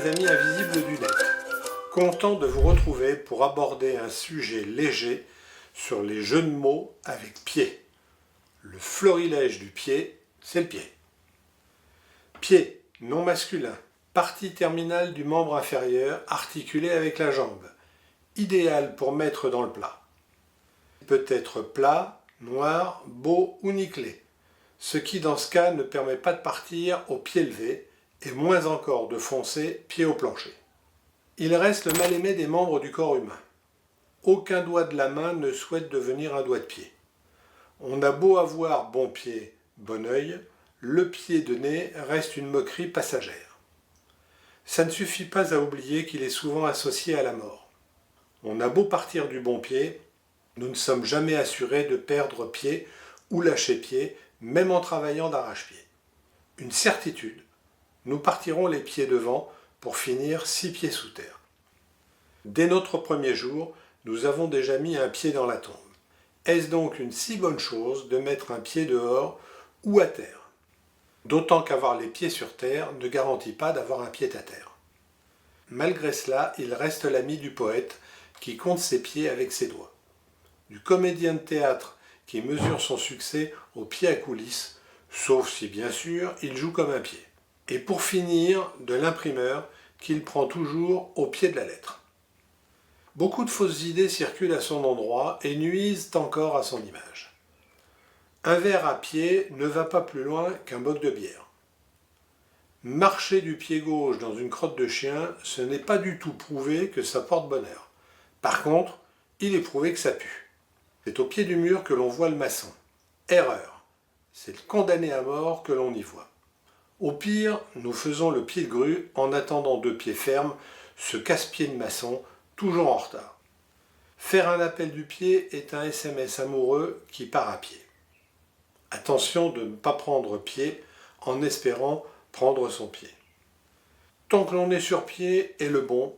amis invisibles du net. Content de vous retrouver pour aborder un sujet léger sur les jeux de mots avec pied. Le florilège du pied, c'est le pied. Pied, nom masculin, partie terminale du membre inférieur articulée avec la jambe. Idéal pour mettre dans le plat. Peut être plat, noir, beau ou nickelé, ce qui dans ce cas ne permet pas de partir au pied levé et moins encore de foncer pied au plancher. Il reste le mal-aimé des membres du corps humain. Aucun doigt de la main ne souhaite devenir un doigt de pied. On a beau avoir bon pied, bon œil, le pied de nez reste une moquerie passagère. Ça ne suffit pas à oublier qu'il est souvent associé à la mort. On a beau partir du bon pied, nous ne sommes jamais assurés de perdre pied ou lâcher pied, même en travaillant d'arrache-pied. Une certitude, nous partirons les pieds devant pour finir 6 pieds sous terre. Dès notre premier jour, nous avons déjà mis un pied dans la tombe. Est-ce donc une si bonne chose de mettre un pied dehors ou à terre? D'autant qu'avoir les pieds sur terre ne garantit pas d'avoir un pied à terre. Malgré cela, il reste l'ami du poète qui compte ses pieds avec ses doigts. Du comédien de théâtre qui mesure son succès au pied à coulisses, sauf si bien sûr il joue comme un pied. Et pour finir, de l'imprimeur qu'il prend toujours au pied de la lettre. Beaucoup de fausses idées circulent à son endroit et nuisent encore à son image. Un verre à pied ne va pas plus loin qu'un boc de bière. Marcher du pied gauche dans une crotte de chien, ce n'est pas du tout prouvé que ça porte bonheur. Par contre, il est prouvé que ça pue. C'est au pied du mur que l'on voit le maçon. Erreur. C'est le condamné à mort que l'on y voit. Au pire, nous faisons le pied de grue en attendant 2 pieds fermes, ce casse-pied de maçon, toujours en retard. Faire un appel du pied est un SMS amoureux qui part à pied. Attention de ne pas prendre pied en espérant prendre son pied. Tant que l'on est sur pied et le bon,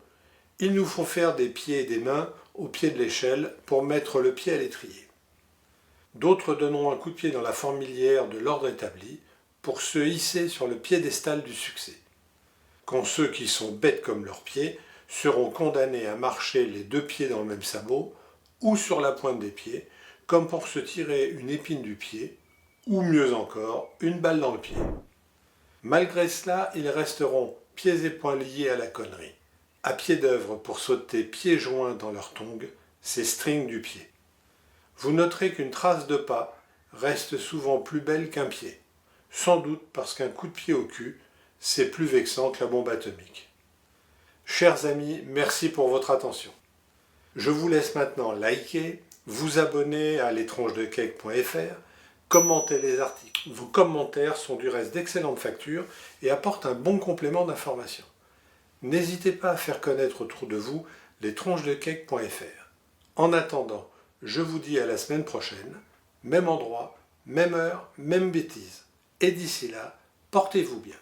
il nous faut faire des pieds et des mains au pied de l'échelle pour mettre le pied à l'étrier. D'autres donneront un coup de pied dans la fourmilière de l'ordre établi pour se hisser sur le piédestal du succès. Quand ceux qui sont bêtes comme leurs pieds seront condamnés à marcher les 2 pieds dans le même sabot ou sur la pointe des pieds, comme pour se tirer une épine du pied, ou mieux encore, une balle dans le pied. Malgré cela, ils resteront pieds et poings liés à la connerie, à pied d'œuvre pour sauter pieds joints dans leurs tongs, ces strings du pied. Vous noterez qu'une trace de pas reste souvent plus belle qu'un pied, sans doute parce qu'un coup de pied au cul, c'est plus vexant que la bombe atomique. Chers amis, merci pour votre attention. Je vous laisse maintenant liker, vous abonner à l'étrangedequeque.fr, commenter les articles. Vos commentaires sont du reste d'excellente facture et apportent un bon complément d'information. N'hésitez pas à faire connaître autour de vous l'étrangedequeque.fr. En attendant, je vous dis à la semaine prochaine, même endroit, même heure, même bêtise. Et d'ici là, portez-vous bien.